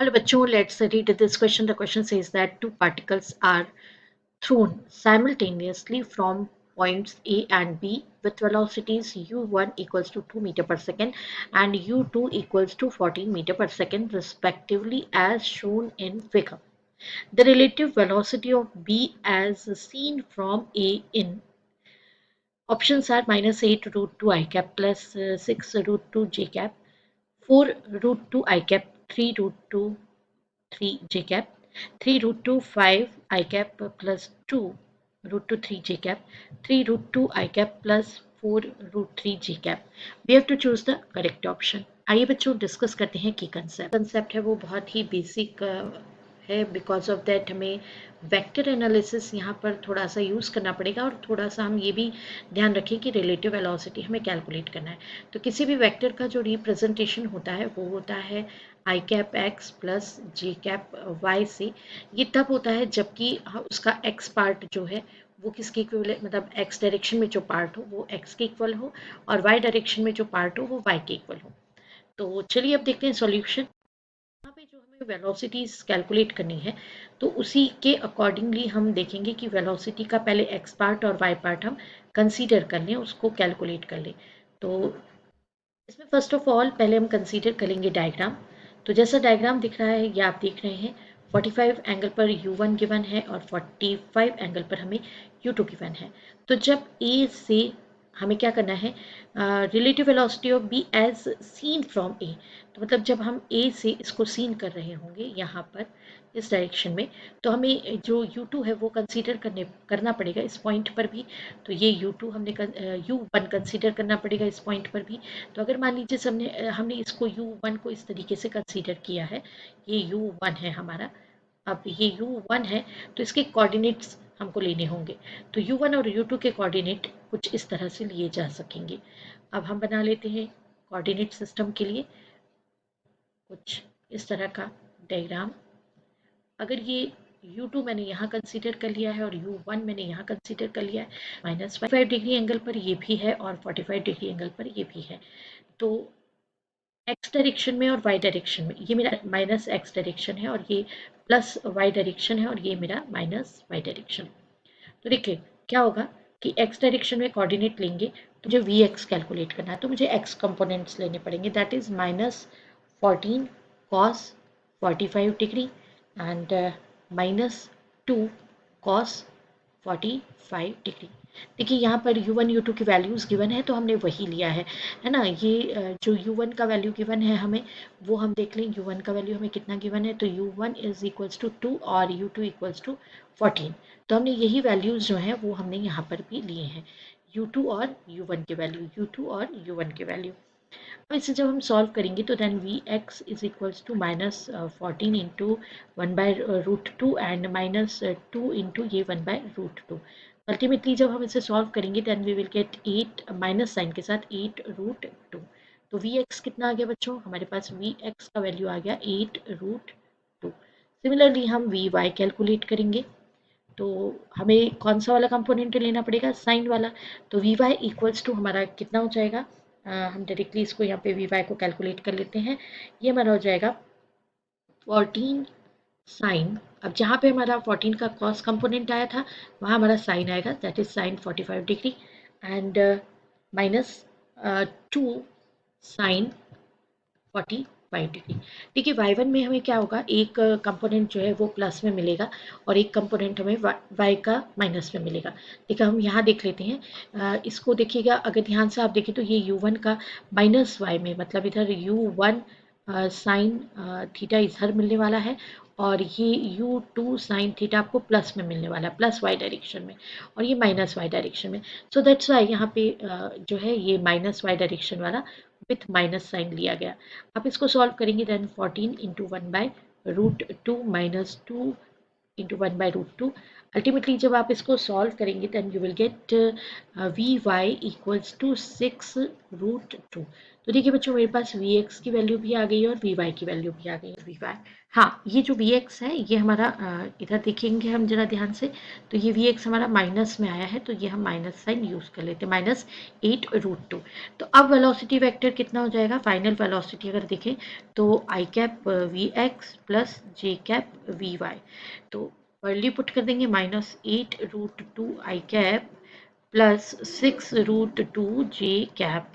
Hello, bachcho, let's read this question. The question says that two particles are thrown simultaneously from points A and B with velocities u1 equals to 2 meter per second and u2 equals to 14 meter per second respectively as shown in figure. The relative velocity of B as seen from A in options are minus 8 root 2 I cap plus 6 root 2 j cap, 4 root 2 I cap, 3 root 2 3 j cap, 3 root 2 5 I cap plus 2 root 2 3 j cap, 3 root 2 I cap plus 4 root 3 j cap. We have to choose the correct option. आइए बच्चों discuss करते हैं की concept है वो बहुत ही basic है because of that हमें वेक्टर एनालिसिस यहाँ पर थोड़ा सा यूज़ करना पड़ेगा और थोड़ा सा हम ये भी ध्यान रखें कि रिलेटिव वेलोसिटी हमें कैलकुलेट करना है। तो किसी भी वेक्टर का जो रिप्रेजेंटेशन होता है वो होता है आई कैप एक्स प्लस जे कैप वाई से। ये तब होता है जबकि उसका एक्स पार्ट जो है वो किसके इक्वल मतलब एक्स डायरेक्शन में जो पार्ट हो वो एक्स के इक्वल हो और वाई डायरेक्शन में जो पार्ट हो वो वाई के इक्वल हो। तो चलिए अब देखते हैं सॉल्यूशन। यहाँ पे जो हमें वेलोसिटीज कैलकुलेट करनी है तो उसी के अकॉर्डिंगली हम देखेंगे कि वेलोसिटी का पहले एक्स पार्ट और वाई पार्ट हम कंसीडर कर लें, उसको कैलकुलेट कर लें। तो इसमें फर्स्ट ऑफ ऑल पहले हम कंसीडर करेंगे डायग्राम। तो जैसा डायग्राम दिख रहा है ये आप देख रहे हैं 45 एंगल पर u1 गिवन है और 45 एंगल पर हमें u2 गिवन है। तो जब A से हमें क्या करना है relative velocity of B as seen from A. तो मतलब जब हम ए से इसको सीन कर रहे होंगे यहाँ पर इस डायरेक्शन में तो हमें जो u2 है वो कंसीडर करना पड़ेगा इस पॉइंट पर भी। तो ये u2 हमने u1 कंसीडर करना पड़ेगा इस पॉइंट पर भी। तो अगर मान लीजिए हमने इसको u1 को इस तरीके से कंसीडर किया है, ये u1 है हमारा। अब ये u1 है तो इसके कोऑर्डिनेट्स हमको लेने होंगे। तो u1 और u2 के कोऑर्डिनेट कुछ इस तरह से लिए जा सकेंगे। अब हम बना लेते हैं कोऑर्डिनेट सिस्टम के लिए कुछ इस तरह का डायग्राम। अगर ये u2 मैंने यहाँ कंसीडर कर लिया है और u1 मैंने यहाँ कंसीडर कर लिया है, माइनस 45 डिग्री एंगल पर ये भी है और 45 डिग्री एंगल पर ये भी है। तो एक्स डायरेक्शन में और वाई डायरेक्शन में ये मेरा माइनस एक्स डायरेक्शन है और ये प्लस वाई डायरेक्शन है और ये मेरा माइनस वाई डायरेक्शन। तो देखिए क्या होगा कि एक्स डायरेक्शन में कोऑर्डिनेट लेंगे तो मुझे वी एक्स कैलकुलेट करना है तो मुझे एक्स कंपोनेंट्स लेने पड़ेंगे that is minus 14 cos 45 degree and minus 2 cos 45 degree. देखिए यहाँ पर u1 u2 की वैल्यूज़ गिवन है तो हमने वही लिया है ना। ये जो u1 का वैल्यू गिवन है हमें वो हम देख लें u1 का वैल्यू हमें कितना गिवन है। तो u1 इज इक्वल्स टू 2 और u2 इक्वल्स टू 14। तो हमने यही वैल्यूज़ जो हैं वो हमने यहाँ पर भी लिए हैं u2 और u1 के वैल्यू u2 और u1 के वैल्यू। अब इसे जब हम सॉल्व करेंगे तो then v x is equals to minus 14 into 1/√2 and minus 2 into ये 1/√2। अल्टीमेटली जब हम इसे सॉल्व करेंगे then we will get 8 minus sign के साथ 8√2। तो वी एक्स कितना आ गया बच्चों, हमारे पास वी एक्स का वैल्यू आ गया 8√2। सिमिलरली हम वी वाई कैलकुलेट करेंगे तो हमें कौन सा वाला कंपोनेंट लेना पड़ेगा, साइन वाला। तो वी वाई इक्वल्स टू हमारा कितना हो जाएगा, हम डायरेक्टली इसको यहाँ पे वी वाई को कैलकुलेट कर लेते हैं। ये हमारा हो जाएगा 14 साइन। अब जहाँ पे हमारा 14 का कॉस कंपोनेंट आया था वहाँ हमारा साइन आएगा that is sine 45 degree and minus 2 sine 45 degree. देखिए y1 में हमें क्या होगा, एक कंपोनेंट जो है वो प्लस में मिलेगा और एक कंपोनेंट हमें y का माइनस में मिलेगा। देखिए हम यहाँ देख लेते हैं इसको देखिएगा, अगर ध्यान से आप देखें तो ये u1 का माइनस y में मतलब इधर u1 साइन थीटा इधर मिलने वाला है और ये u2 साइन थीटा आपको प्लस में मिलने वाला है, प्लस y डायरेक्शन में और ये माइनस y डायरेक्शन में। सो दैट्स वाई यहाँ पे जो है ये माइनस y डायरेक्शन वाला विथ माइनस साइन लिया गया। आप इसको सॉल्व करेंगे then 14 into 1/√2 minus 2 into 1/√2। Ultimately जब आप इसको सॉल्व करेंगे then you will get v y equals to 6√2। तो देखिए बच्चों, मेरे पास Vx की वैल्यू भी आ गई और Vy की वैल्यू भी आ गई। Vy, हाँ, ये जो Vx है ये हमारा इधर देखेंगे हम जरा ध्यान से, तो ये Vx हमारा माइनस में आया है, तो ये हम माइनस साइन यूज कर लेते हैं, -8√2। तो अब वेलोसिटी वेक्टर कितना हो जाएगा, फाइनल वेलोसिटी अगर देखें तो आई कैप Vx प्लस जे कैप Vy, तो वैल्यू पुट कर देंगे -8√2 आई कैप प्लस 6√2 जे कैप।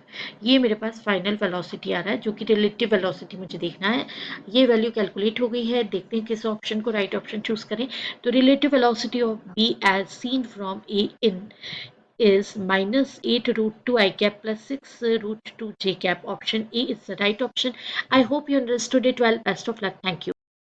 ये मेरे पास फाइनल वेलोसिटी आ रहा है, जो कि रिलेटिव वेलोसिटी मुझे देखना है। ये वैल्यू कैलकुलेट हो गई है, देखते हैं किस ऑप्शन को राइट ऑप्शन चूज करें। तो relative velocity of B as seen from A in is -8√2 I cap plus 6√2 J cap. Option A is the right option. I hope you understood it well. Best of luck. Thank you.